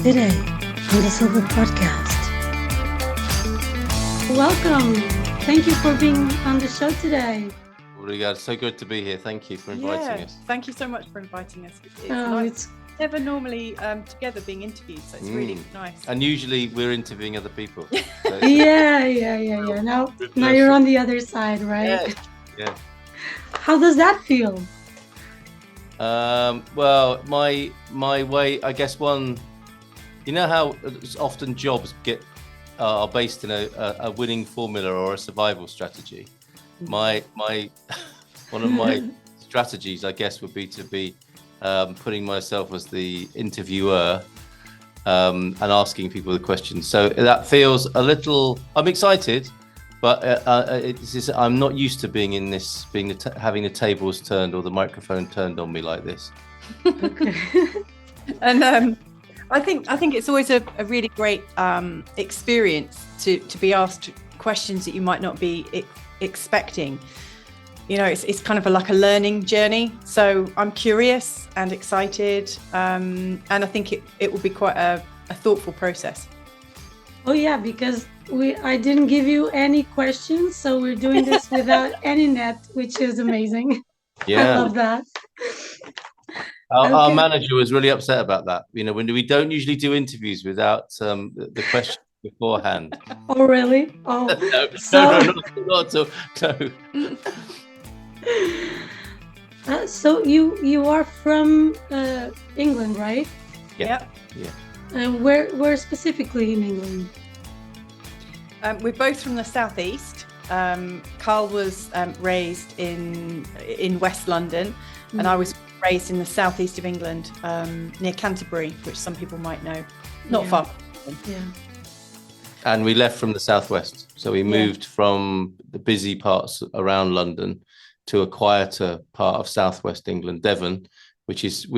today on the Silver Podcast. Welcome. Thank you for being on the show today. Obrigado. So good to be here. Thank you for inviting us. Thank you so much for inviting us. It's never normally together being interviewed, so it's really nice. And usually we're interviewing other people. So Yeah. Now you're on the other side, right? Yeah. How does that feel? Well, my way, I guess you know how often jobs are based in a winning formula or a survival strategy. My one of my strategies, I guess, would be to be putting myself as the interviewer and asking people the questions. So that feels a little. I'm excited, but I'm not used to being in this, having the tables turned or the microphone turned on me like this. Okay. And I think it's always a really great experience to be asked questions that you might not be expecting. You know, it's kind of like a learning journey. So I'm curious and excited, and I think it will be quite a thoughtful process. Oh yeah, because I didn't give you any questions, so we're doing this without any net, which is amazing. Yeah, I love that. Our manager was really upset about that. You know, when we don't usually do interviews without the questions beforehand. Oh really? Oh, No, not at all. No. So you are from England, right? Yeah. And where specifically in England? We're both from the southeast. Carl was raised in West London, and I was raised in the southeast of England, near Canterbury, which some people might know, not far from London. Yeah. And we left from the southwest, so we moved from the busy parts around London to a quieter part of southwest England, Devon, which is,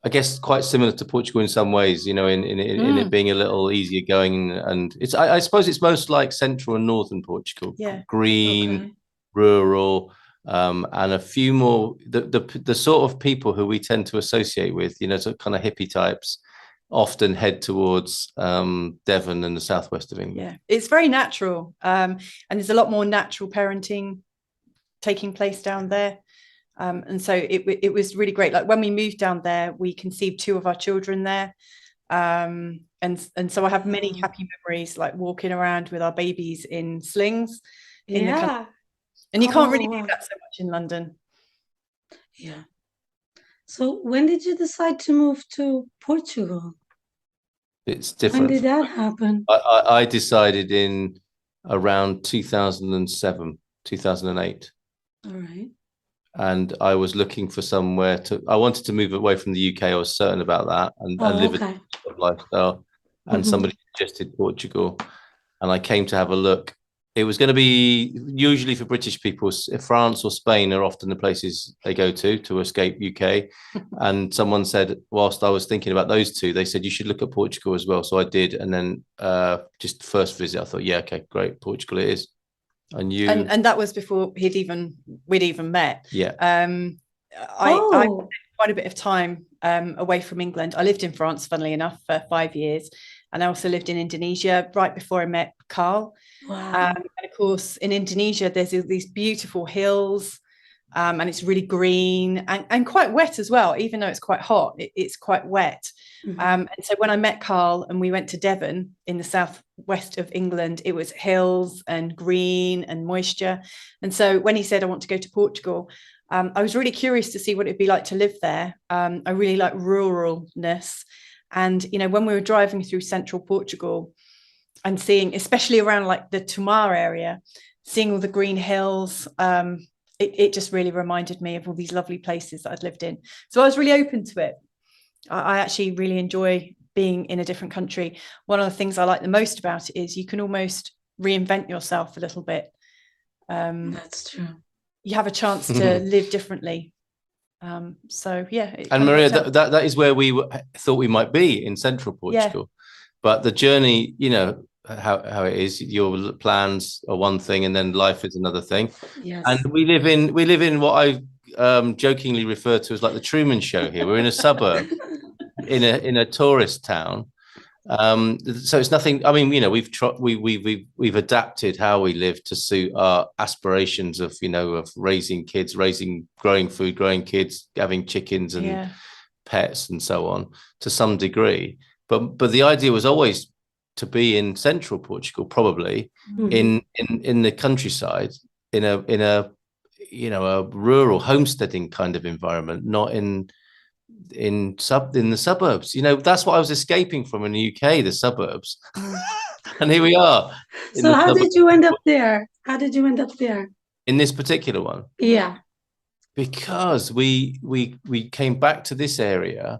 I guess, quite similar to Portugal in some ways. You know, in it being a little easier going, and it's I suppose it's most like central and northern Portugal. Yeah. Green, rural. And a few more the sort of people who we tend to associate with, you know, sort of kind of hippie types, often head towards Devon and the southwest of England. Yeah, it's very natural, and there's a lot more natural parenting taking place down there, and so it was really great. Like when we moved down there, we conceived 2 of our children there, and so I have many happy memories, like walking around with our babies in slings in the country. And you can't really do that so much in London. Yeah. So when did you decide to move to Portugal? It's different. When did that happen? I decided in around 2007, 2008. All right. And I was looking for somewhere I wanted to move away from the UK. I was certain about that and live a lifestyle. And somebody suggested Portugal. And I came to have a look. It was going to be, usually for British people, France or Spain are often the places they go to escape UK. And someone said, whilst I was thinking about those 2, they said, you should look at Portugal as well. So I did. And then just first visit, I thought, yeah, okay, great. Portugal it is. And you. And that was before we'd even met. Yeah. I spent quite a bit of time away from England. I lived in France, funnily enough, for 5 years. And I also lived in Indonesia right before I met Carl. Wow. And of course, in Indonesia, there's these beautiful hills, and it's really green and quite wet as well. Even though it's quite hot, it's quite wet. And so when I met Carl and we went to Devon in the southwest of England, it was hills and green and moisture. And so when he said, I want to go to Portugal, I was really curious to see what it'd be like to live there. I really like ruralness. And, you know, when we were driving through central Portugal and seeing, especially around like the Tomar area, seeing all the green hills, it just really reminded me of all these lovely places that I'd lived in. So I was really open to it. I actually really enjoy being in a different country. One of the things I like the most about it is you can almost reinvent yourself a little bit. That's true. You have a chance to live differently. So yeah. And Maria, that is where we thought we might be, in central Portugal. But the journey, you know how it is. Your plans are one thing, and then life is another thing. Yes. And we live in what I jokingly refer to as like the Truman Show here. We're in a suburb. in a tourist town. So it's nothing. I mean, we've adapted how we live to suit our aspirations of of raising kids, growing food, growing kids, having chickens and pets and so on to some degree. But the idea was always to be in central Portugal, probably in the countryside, in a rural homesteading kind of environment, not in the suburbs. That's what I was escaping from in the UK, the suburbs. And here we are. So how did you end up there? In this particular one? Yeah. Because we came back to this area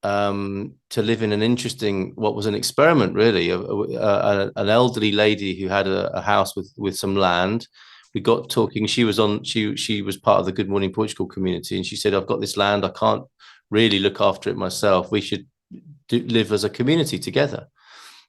to live in an interesting, what was an experiment really, an elderly lady who had a house with some land. We got talking. She was part of the Good Morning Portugal community, and she said, I've got this land, I can't really look after it myself. We should live as a community together.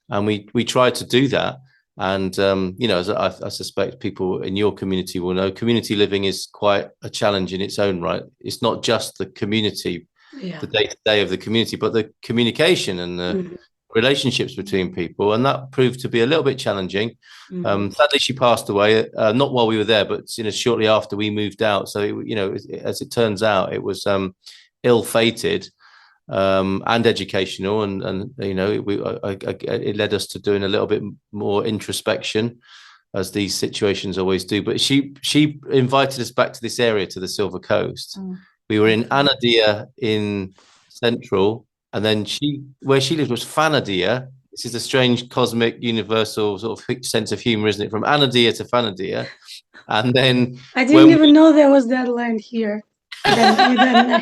And we tried to do that. And, as I suspect people in your community will know, community living is quite a challenge in its own right. It's not just the community, the day-to-day of the community, but the communication and the relationships between people. And that proved to be a little bit challenging. Sadly, she passed away, not while we were there, but shortly after we moved out. So, as it turns out, it was ill-fated. And educational, and it led us to doing a little bit more introspection, as these situations always do. But she invited us back to this area, to the Silver Coast. We were in Anadia in Central, and then where she lived was Fanadia. This is a strange cosmic universal sort of sense of humor, isn't it? From Anadia to Fanadia, and then I didn't even know there was that land here. I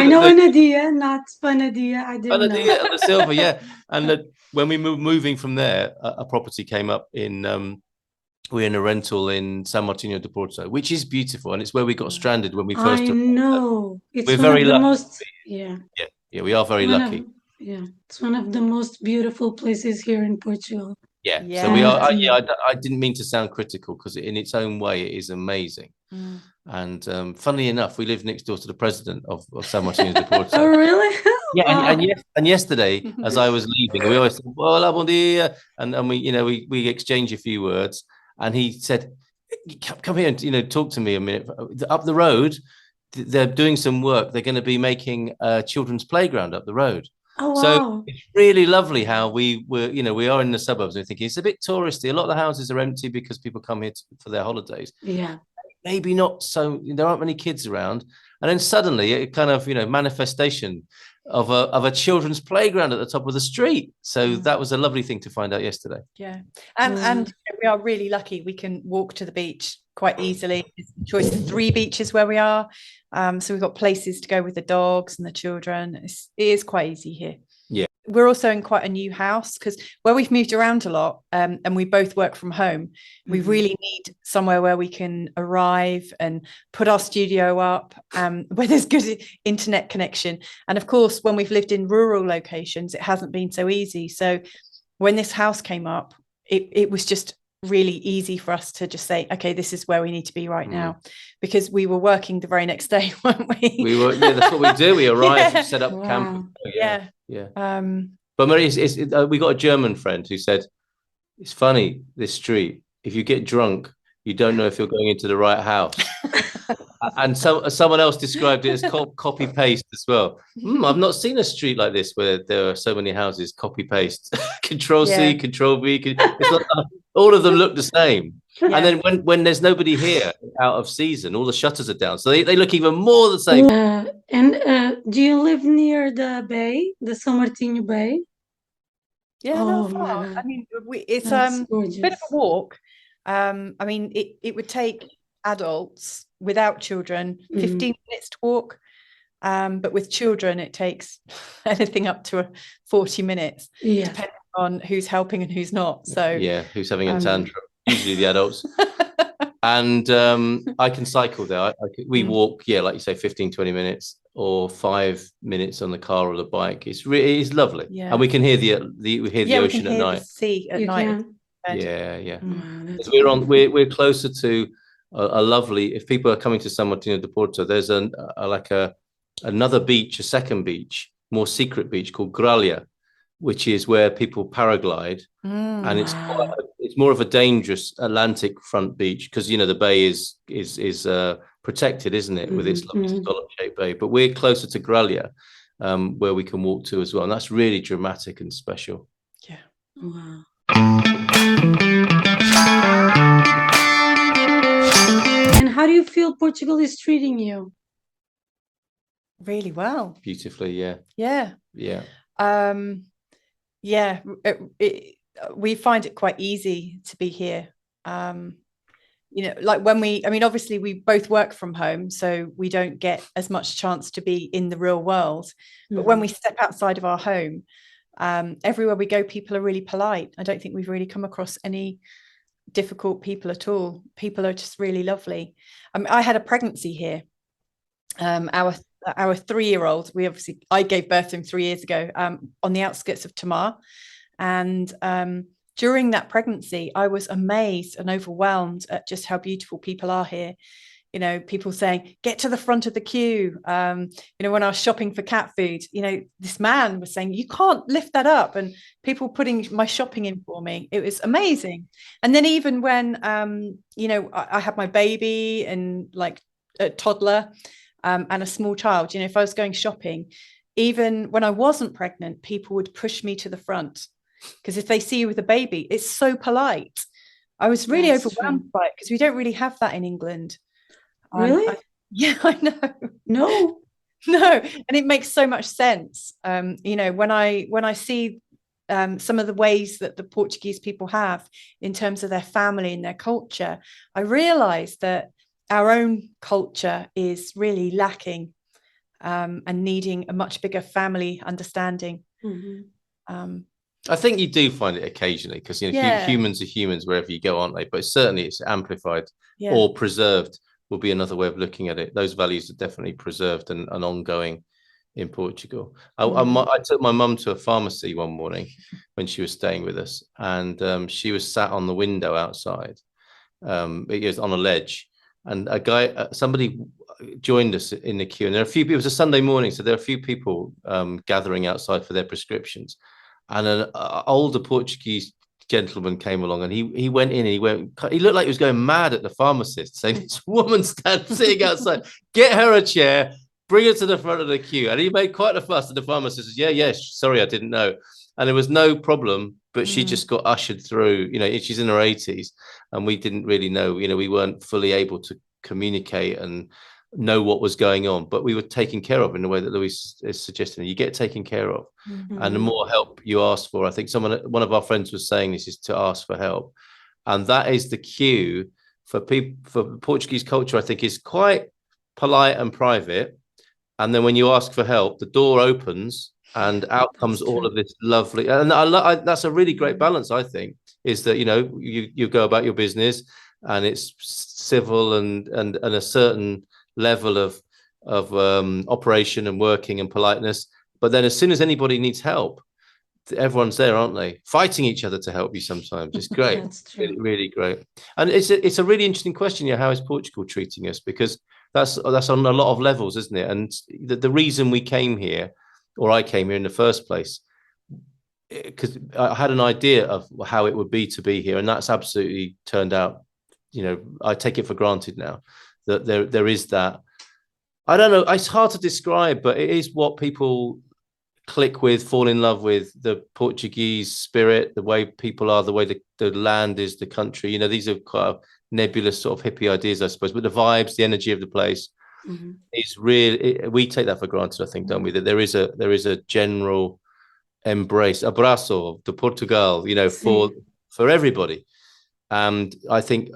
know Anadia, not Fanadia. I didn't know. The Silver, yeah. And when we moving from there, a property came up in. We're in a rental in San Martino de Porto, which is beautiful, and it's where we got stranded when we first. I know. We're very lucky. Yeah, we are very lucky. It's one of the most beautiful places here in Portugal. Yeah. So we are. I didn't mean to sound critical, because in its own way it is amazing. And funnily enough, we live next door to the president of San Martino de Porto. Oh, really? Yeah, and yesterday, as I was leaving, we always said, "Hola, bon dia," and we exchange a few words, and he said, "Come here and talk to me a minute." Up the road, they're doing some work. They're going to be making a children's playground up the road. Oh, wow. So it's really lovely how we are in the suburbs. And we're thinking it's a bit touristy. A lot of the houses are empty because people come here for their holidays. Yeah. Maybe not so. There aren't many kids around, and then suddenly it kind of manifestation of a children's playground at the top of the street. So that was a lovely thing to find out yesterday. Yeah, and we are really lucky. We can walk to the beach quite easily. It's a choice of 3 beaches where we are, so we've got places to go with the dogs and the children. It is quite easy here. Yeah. We're also in quite a new house, because where we've moved around a lot, and we both work from home, we really need somewhere where we can arrive and put our studio up, where there's good internet connection. And of course, when we've lived in rural locations, it hasn't been so easy. So when this house came up, it was just really easy for us to just say, okay, this is where we need to be right now, because we were working the very next day, weren't we? We were, that's what we do. We arrive and set up camp. But Marie, we got a German friend who said, it's funny, this street, if you get drunk, you don't know if you're going into the right house. And someone else described it as copy paste as well. I've not seen a street like this where there are so many houses copy paste. Control C, Control V. It's like, all of them look the same. Yeah. And then when there's nobody here out of season, all the shutters are down, so they look even more the same. And do you live near the bay, the São Martinho Bay? Yeah, not far. I mean, it's a bit of a walk. I mean, it would take adults without children 15 minutes to walk, but with children it takes anything up to 40 minutes, depending on who's helping and who's not. So who's having a tantrum? Usually the adults. And I can cycle there. We walk, like you say, 15-20 minutes, or 5 minutes on the car or the bike. It's lovely, and we can hear the ocean at night. The sea at night. We're closer to a lovely. If people are coming to San Martino de Porto, there's another beach, a second beach more secret beach called Gralha, which is where people paraglide, and it's more of a dangerous Atlantic front beach because the bay is protected, isn't it, with its lovely scallop-shaped bay. But we're closer to Gralha, where we can walk to as well, and that's really dramatic and special. Yeah. Wow. And how do you feel Portugal is treating you? Really well. Beautifully, yeah. Yeah. Yeah. Yeah. We find it quite easy to be here. Like obviously we both work from home, so we don't get as much chance to be in the real world. But when we step outside of our home, everywhere we go, people are really polite. I don't think we've really come across any difficult people at all. People are just really lovely. I had a pregnancy here. Our 3-year-old, I gave birth to him 3 years ago, on the outskirts of Tamar. And during that pregnancy, I was amazed and overwhelmed at just how beautiful people are here. People saying, get to the front of the queue. When I was shopping for cat food, this man was saying, you can't lift that up. And people putting my shopping in for me. It was amazing. And then even when, I had my baby and like a toddler and a small child, if I was going shopping, even when I wasn't pregnant, people would push me to the front. Because if they see you with a baby, it's so polite. I was really overwhelmed by it because we don't really have that in England. Really? Yeah, I know. No, and it makes so much sense. When I see some of the ways that the Portuguese people have in terms of their family and their culture, I realise that our own culture is really lacking and needing a much bigger family understanding. I think you do find it occasionally because humans are humans wherever you go, aren't they? But certainly it's amplified or preserved will be another way of looking at it. Those values are definitely preserved and ongoing in Portugal. I took my mum to a pharmacy one morning when she was staying with us, and she was sat on the window outside. It was on a ledge, and somebody joined us in the queue, and it was a Sunday morning, so there are a few people gathering outside for their prescriptions. And an older Portuguese gentleman came along, and he went in and he looked like he was going mad at the pharmacist, saying, this woman sitting outside, get her a chair, bring her to the front of the queue. And he made quite a fuss, and the pharmacist says, yeah, sorry, I didn't know. And there was no problem, but she just got ushered through. She's in her 80s, and we didn't really know, we weren't fully able to communicate and know what was going on, but we were taken care of in the way that Louis is suggesting. You get taken care of, and the more help you ask for, I think one of our friends was saying this, is to ask for help, and that is the cue for people. For Portuguese culture, I think, is quite polite and private, and then when you ask for help, the door opens and out comes all of this lovely. And that's a really great balance, I think, is that you go about your business and it's civil and a certain level of operation and working and politeness, but then as soon as anybody needs help, everyone's there, aren't they, fighting each other to help you sometimes. It's great. That's true. Really, really great. And it's a really interesting question. How is Portugal treating us? Because that's on a lot of levels, isn't it? And the reason we came here, or I came here in the first place, because I had an idea of how it would be to be here, and that's absolutely turned out, I take it for granted now that there is that. I don't know, it's hard to describe, but it is what people click with, fall in love with, the Portuguese spirit, the way people are, the way the land is, the country. These are quite nebulous sort of hippie ideas, I suppose, but the vibes, the energy of the place is really, we take that for granted, I think, don't we? That there is a general embrace, abraço de Portugal, for everybody. And I think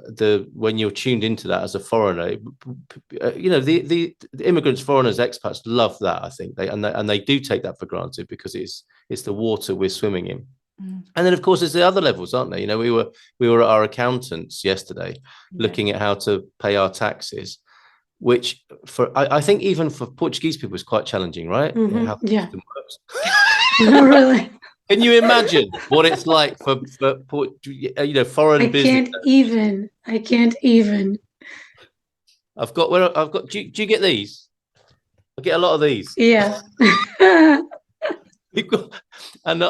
when you're tuned into that as a foreigner, the immigrants, foreigners, expats love that. I think they do take that for granted because it's the water we're swimming in. And then, of course, there's the other levels, aren't they? We were at our accountants yesterday, looking at how to pay our taxes, which I think even for Portuguese people is quite challenging, right? How the system works. Not really. Can you imagine what it's like for foreign business? I can't even. Do you get these? I get a lot of these. Yeah. We've got, and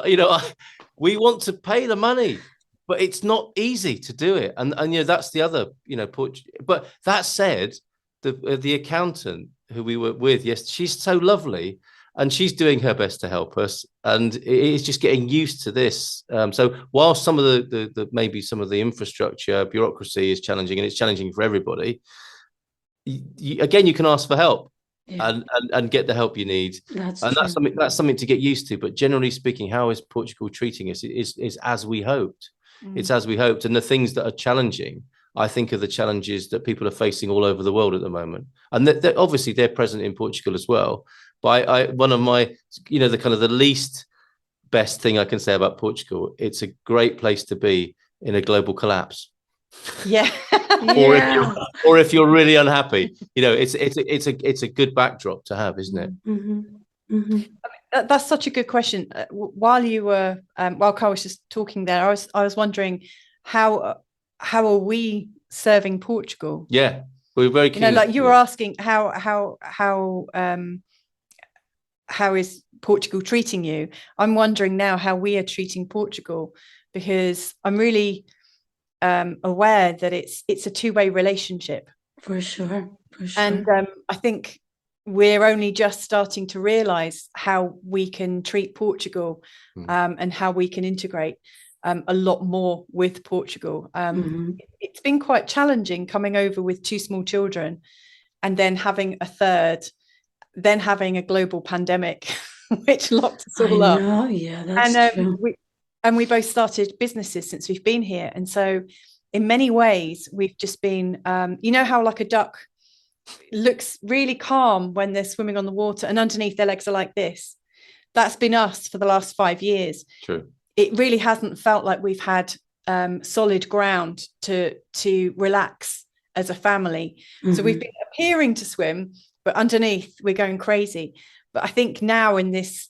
we want to pay the money, but it's not easy to do it. And that's the other, but that said, the accountant who we were with, yes, she's so lovely, and she's doing her best to help us, and it's just getting used to this. So while some of the maybe some of the infrastructure bureaucracy is challenging, and it's challenging for everybody, again, you can ask for help. Yeah. And get the help you need. That's something to get used to. But generally speaking, how is Portugal treating us? Is as we hoped. It's as we hoped. And the things that are challenging, I think, are the challenges that people are facing all over the world at the moment. And obviously they're present in Portugal as well. But one of my, the kind of the least best thing I can say about Portugal, it's a great place to be in a global collapse. Yeah. or if you're really unhappy, it's a good backdrop to have, isn't it? Mm-hmm. Mm-hmm. That's such a good question. While Carl was just talking there, I was wondering how are we serving Portugal? Yeah, we're very keen. Like you were asking how is Portugal treating you? I'm wondering now how we are treating Portugal, because I'm really aware that it's a two-way relationship. For sure. And I think we're only just starting to realize how we can treat Portugal and how we can integrate a lot more with Portugal. It's been quite challenging coming over with two small children, and then having a third, then having a global pandemic which locked us all up. Yeah, that's true. We both started businesses since we've been here. And so in many ways, we've just been, how like a duck looks really calm when they're swimming on the water and underneath their legs are like this. That's been us for the last 5 years. True. It really hasn't felt like we've had solid ground to relax as a family. So we've been appearing to swim, but underneath we're going crazy. But I think now in this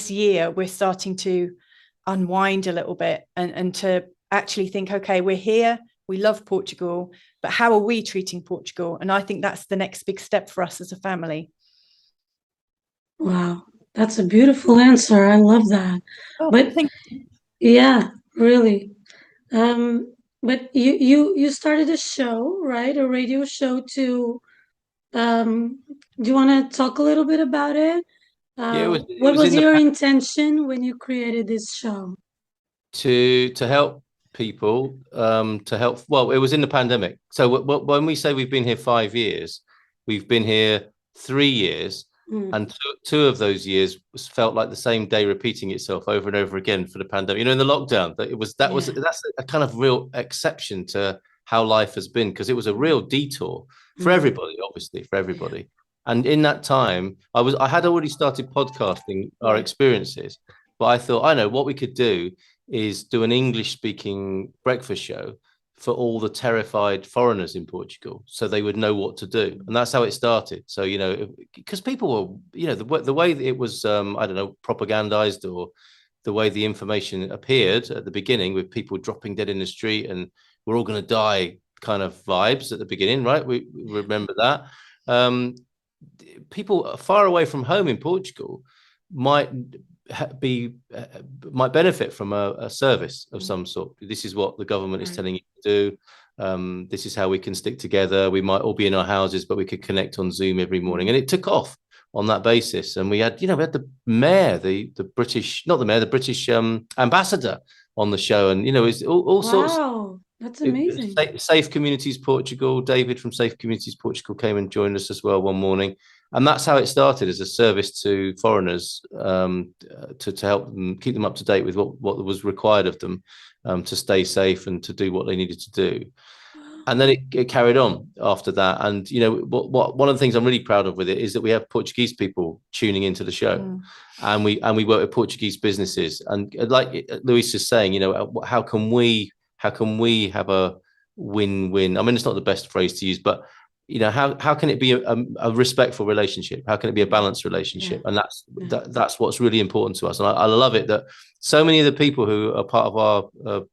year, we're starting to unwind a little bit and to actually think, okay, we're here, we love Portugal, but how are we treating Portugal? And I think that's the next big step for us as a family. Wow, that's a beautiful answer. I love that. Yeah, really. But you started a show, right? A radio show to. Do you want to talk a little bit about it? What was your intention when you created this show? To help people, well, it was in the pandemic. So when we say we've been here 5 years, we've been here 3 years, and two of those years felt like the same day repeating itself over and over again for the pandemic. In the lockdown, that's a kind of real exception to how life has been, because it was a real detour for everybody, obviously, for everybody. Yeah. And in that time, I had already started podcasting our experiences, but I thought, I know what we could do is do an English-speaking breakfast show for all the terrified foreigners in Portugal, so they would know what to do. And that's how it started. So, because people were, the way that it was, propagandized, or the way the information appeared at the beginning, with people dropping dead in the street and we're all going to die kind of vibes at the beginning, right? We remember that. People far away from home in Portugal might benefit from a service of some sort. This is what the government is telling you to do. This is how we can stick together. We might all be in our houses, but we could connect on Zoom every morning. And it took off on that basis. And we had the mayor, the British ambassador on the show, and it's all sorts. Wow, that's amazing. Safe Communities Portugal, David from Safe Communities Portugal came and joined us as well one morning. And that's how it started, as a service to foreigners, to help them, keep them up to date with what was required of them, to stay safe and to do what they needed to do. And then it carried on after that. And, one of the things I'm really proud of with it is that we have Portuguese people tuning into the show, and we work with Portuguese businesses. And like Louisa is saying, how can we have a win-win? I mean, it's not the best phrase to use, but how can it be a respectful relationship? How can it be a balanced relationship? Yeah. And that's what's really important to us. And I love it that so many of the people who are part of our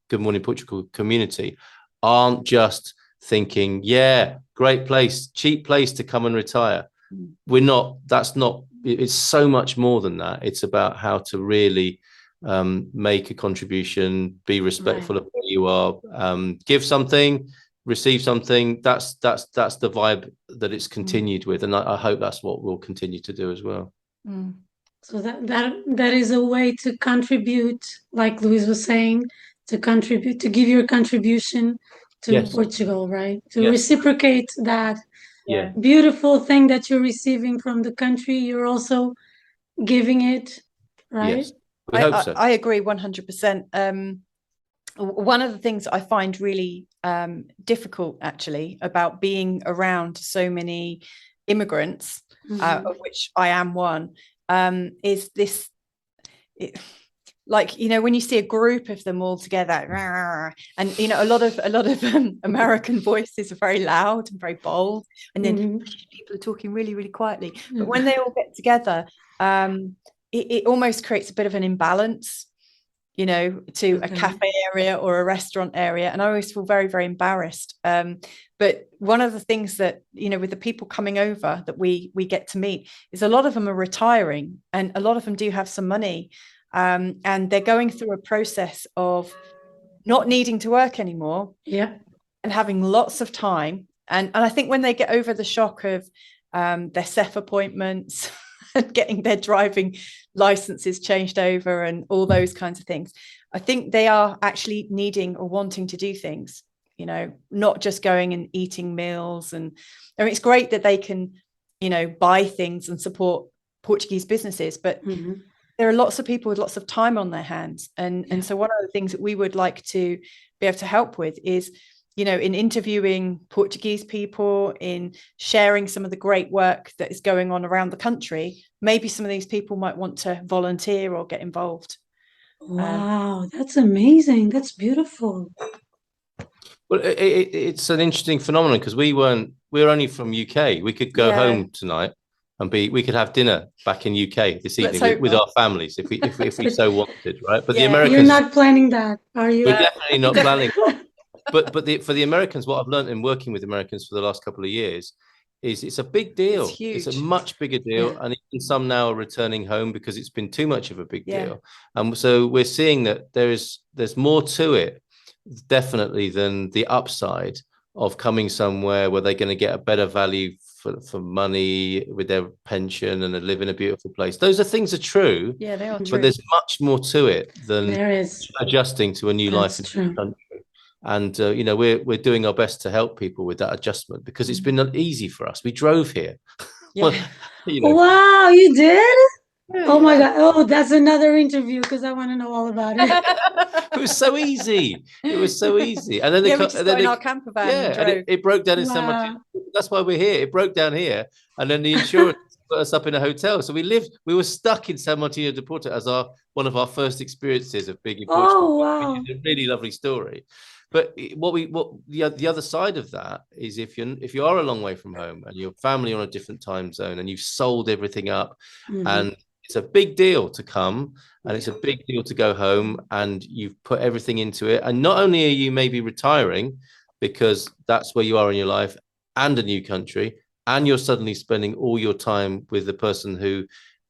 Good Morning Portugal community aren't just thinking, yeah, great place, cheap place to come and retire. We're not. That's not it's so much more than that. It's about how to really make a contribution, be respectful of where you are, give something, receive something. That's the vibe that it's continued with, and I hope that's what we'll continue to do as well. So that is a way to contribute, like Louise was saying, to contribute, to give your contribution to Portugal, right? To reciprocate that beautiful thing that you're receiving from the country, you're also giving it, right? Yes, we hope so. I agree 100%. One of the things I find really difficult, actually, about being around so many immigrants, of which I am one, is this, like, you know, when you see a group of them all together, and you know, a lot of American voices are very loud and very bold, and then people are talking really, really quietly. But when they all get together, it almost creates a bit of an imbalance, you know, to a cafe area or a restaurant area, and I always feel very, very embarrassed. But one of the things that, you know, with the people coming over that we get to meet, is a lot of them are retiring, and a lot of them do have some money, and they're going through a process of not needing to work anymore, and having lots of time. And I think when they get over the shock of their SEF appointments and getting their driving licenses changed over and all those kinds of things, I think they are actually needing or wanting to do things, you know, not just going and eating meals. And I mean, it's great that they can, you know, buy things and support Portuguese businesses, but there are lots of people with lots of time on their hands. And so one of the things that we would like to be able to help with is, you know, in interviewing Portuguese people, in sharing some of the great work that is going on around the country, maybe some of these people might want to volunteer or get involved. Wow, that's amazing. That's beautiful. Well, it's an interesting phenomenon, because we're only from UK. We could go home tonight and we could have dinner back in UK this evening with our families if we so wanted, right? But the Americans, you're not planning that, are you? We're definitely not planning. But for the Americans, what I've learned in working with Americans for the last couple of years is it's a big deal. It's huge. It's a much bigger deal, and even some now are returning home because it's been too much of a big deal. And so we're seeing that there's more to it, definitely, than the upside of coming somewhere where they're going to get a better value for money with their pension and live in a beautiful place. Those are things are true. Yeah, they are true. But there's much more to it than there is adjusting to a new life in the country. And you know, we're doing our best to help people with that adjustment, because it's been easy for us. We drove here. Well, you know. Wow, you did? Oh my God. Oh, that's another interview, because I want to know all about it. It was so easy. It was so easy. And then we just got in our camper van and it broke down in so much. That's why we're here. It broke down here, and then the insurance put us up in a hotel. So we were stuck in San Martino de Porto as one of our first experiences of being in Portugal. Oh wow. It's a really lovely story. But the other side of that is, if you are a long way from home and your family on a different time zone and you've sold everything up, and it's a big deal to come, and it's a big deal to go home, and you've put everything into it, and not only are you maybe retiring because that's where you are in your life, and a new country, and you're suddenly spending all your time with the person who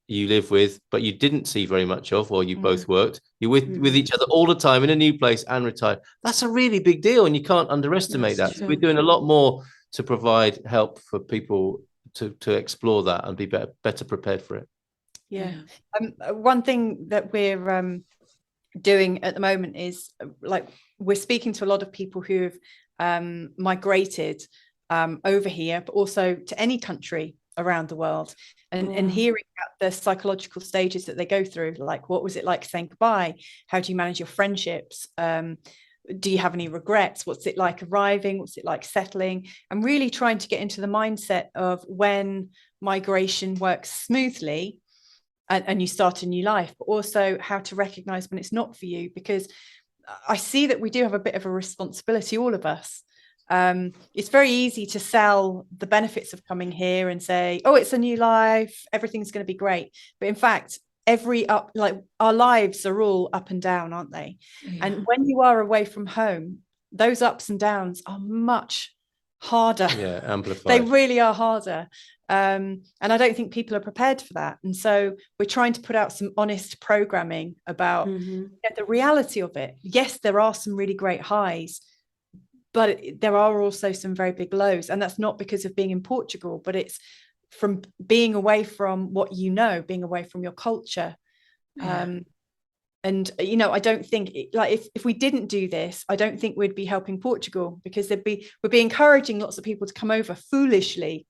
you live with but you didn't see very much of while you both worked, you're with each other all the time in a new place and retired. That's a really big deal, and you can't underestimate that. So we're doing a lot more to provide help for people to explore that and be better prepared for it. One thing that we're doing at the moment is, like, we're speaking to a lot of people who've migrated over here, but also to any country around the world, and hearing about the psychological stages that they go through. Like, what was it like saying goodbye? How do you manage your friendships? Do you have any regrets? What's it like arriving? What's it like settling? And really trying to get into the mindset of when migration works smoothly and you start a new life, but also how to recognize when it's not for you, because I see that we do have a bit of a responsibility, all of us. It's very easy to sell the benefits of coming here and say, oh, it's a new life, everything's going to be great. But in fact, our lives are all up and down, aren't they? And when you are away from home, those ups and downs are much harder. Amplified. They really are harder. And I don't think people are prepared for that. And so we're trying to put out some honest programming about the reality of it. Yes, there are some really great highs, but there are also some very big lows. And that's not because of being in Portugal, but it's from being away from what you know, being away from your culture. And, you know, I don't think if we didn't do this, I don't think we'd be helping Portugal, because we'd be encouraging lots of people to come over foolishly,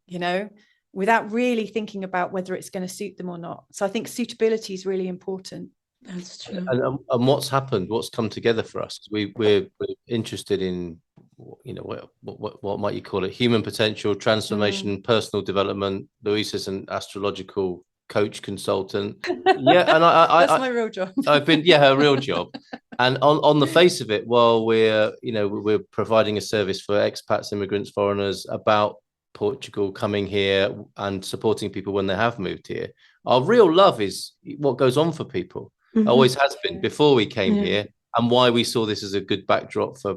you know, without really thinking about whether it's going to suit them or not. So I think suitability is really important. That's true. And what's happened, what's come together for us, we're interested in, you know, what might you call it, human potential, transformation, personal development. Louisa's an astrological coach consultant. Yeah, and that's my real job. I've been, her real job. And on the face of it, while we're providing a service for expats, immigrants, foreigners about Portugal coming here and supporting people when they have moved here, our real love is what goes on for people. Always has been before we came here, and why we saw this as a good backdrop for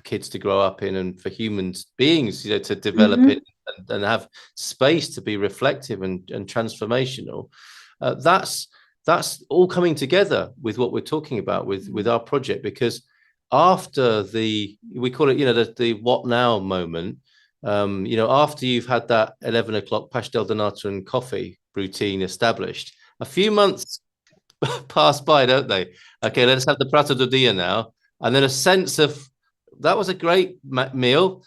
kids to grow up in, and for humans beings, you know, to develop it and have space to be reflective and transformational. That's all coming together with what we're talking about with our project, because after we call it, you know, the what now moment, you know, after you've had that 11 o'clock pastel de nata and coffee routine established, a few months pass by, don't they? Okay, let's have the prato do dia now, and then a sense of, that was a great meal,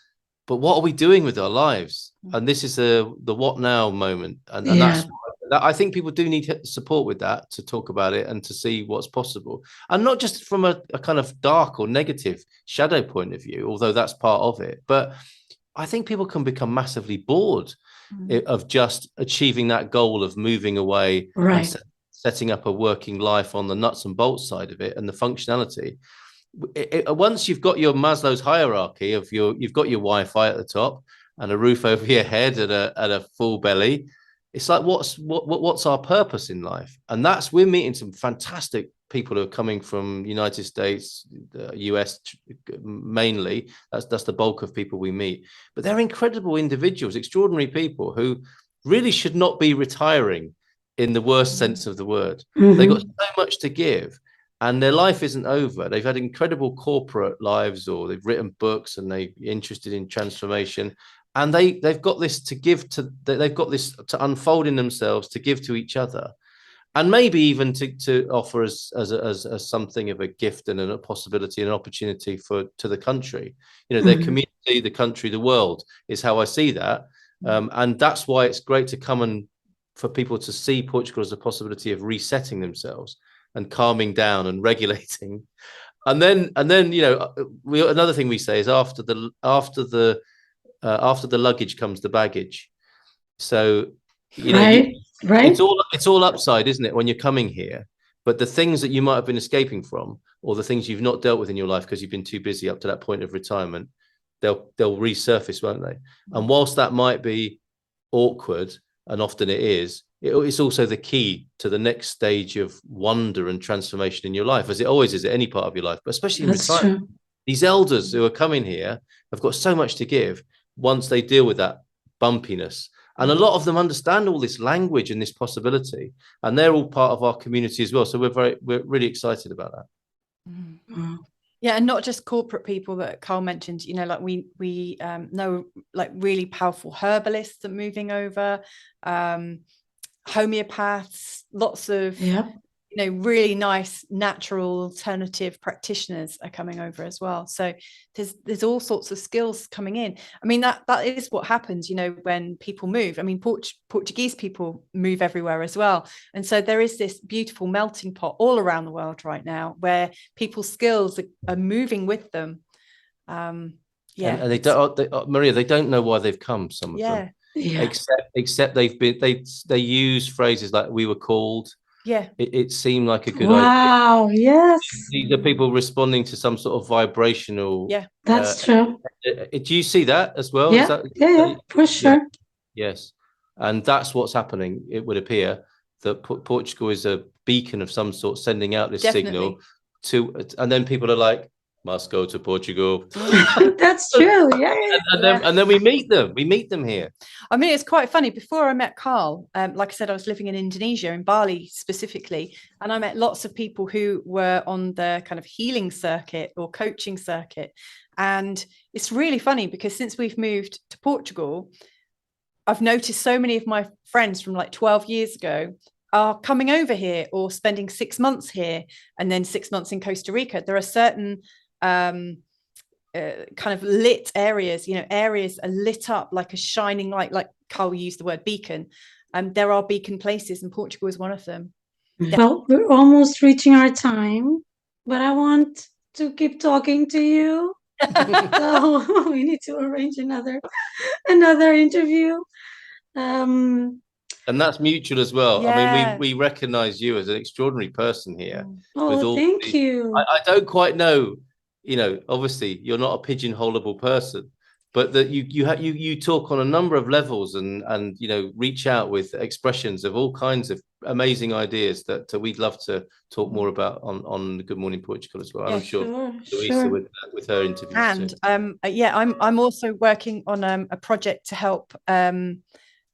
but what are we doing with our lives? And this is the what now moment, and that's I think people do need support with that, to talk about it and to see what's possible, and not just from a kind of dark or negative shadow point of view, although that's part of it. But I think people can become massively bored of just achieving that goal of moving away, right, and setting up a working life on the nuts and bolts side of it and the functionality. Once you've got your Maslow's hierarchy of you've got your Wi-Fi at the top and a roof over your head and a full belly, it's like, what's our purpose in life? And we're meeting some fantastic people who are coming from United States, US mainly. That's the bulk of people we meet, but they're incredible individuals, extraordinary people who really should not be retiring in the worst sense of the word. They've got so much to give, and their life isn't over. They've had incredible corporate lives, or they've written books, and they're interested in transformation, and they've got this to give to, they've got this to unfold in themselves, to give to each other, and maybe even to offer as something of a gift and a possibility and an opportunity to the country, you know, their community, the country, the world, is how I see that. And that's why it's great to come and for people to see Portugal as a possibility of resetting themselves and calming down and regulating. And then, you know, another thing we say is after the luggage comes the baggage. So, you know, right. It's all upside, isn't it, when you're coming here? But the things that you might have been escaping from, or the things you've not dealt with in your life because you've been too busy up to that point of retirement, they'll resurface, won't they? And whilst that might be awkward, and often it is, it's also the key to the next stage of wonder and transformation in your life, as it always is at any part of your life, but especially in retirement. True. These elders who are coming here have got so much to give once they deal with that bumpiness. And a lot of them understand all this language and this possibility, and they're all part of our community as well. So we're really excited about that. Yeah, and not just corporate people that Carl mentioned, you know, like we know like really powerful herbalists that are moving over, homeopaths, lots of, you know, really nice natural alternative practitioners are coming over as well. So there's all sorts of skills coming in. I mean, that is what happens, you know, when people move. I mean, Portuguese people move everywhere as well. And so there is this beautiful melting pot all around the world right now where people's skills are moving with them. And they don't, Maria, they don't know why they've come, some of them. Except they use phrases like "we were called." It seemed like a good idea. Wow, yes. These are people responding to some sort of vibrational. Yeah, that's true. Do you see that as well? Yeah, for sure. Yes, and that's what's happening. It would appear that Portugal is a beacon of some sort, sending out this signal to, and then people are like, Must go to Portugal. That's true. Yeah. And then we meet them. We meet them here. I mean, it's quite funny. Before I met Carl, like I said, I was living in Indonesia, in Bali specifically, and I met lots of people who were on the kind of healing circuit or coaching circuit. And it's really funny because since we've moved to Portugal, I've noticed so many of my friends from like 12 years ago are coming over here or spending 6 months here and then 6 months in Costa Rica. There are certain kind of lit areas, areas are lit up like a shining light, like Carl used the word beacon. There are beacon places, and Portugal is one of them. Well, we're almost reaching our time, but I want to keep talking to you. So we need to arrange another interview. And that's mutual as well. Yeah. I mean, we recognize you as an extraordinary person here. Oh, thank you. I don't quite know, obviously you're not a pigeonholable person, but that you talk on a number of levels and reach out with expressions of all kinds of amazing ideas that we'd love to talk more about on Good Morning Portugal as well. Yeah, I'm sure Louisa sure. with her interviews And too. I'm also working on a project to help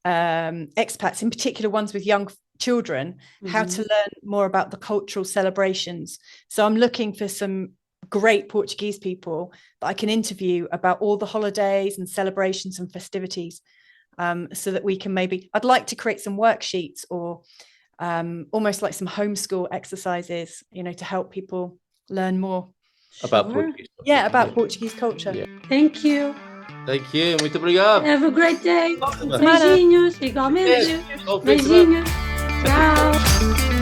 expats, in particular ones with young children, how to learn more about the cultural celebrations. So I'm looking for some great Portuguese people that I can interview about all the holidays and celebrations and festivities, so that we can I'd like to create some worksheets or almost like some homeschool exercises, to help people learn more about Portuguese. Yeah, about Portuguese culture. Yeah. Thank you. Thank you. Muito obrigado. Have a great day. Semana. Beijinhos, igualmente. Yes. Beijinhos. Tchau.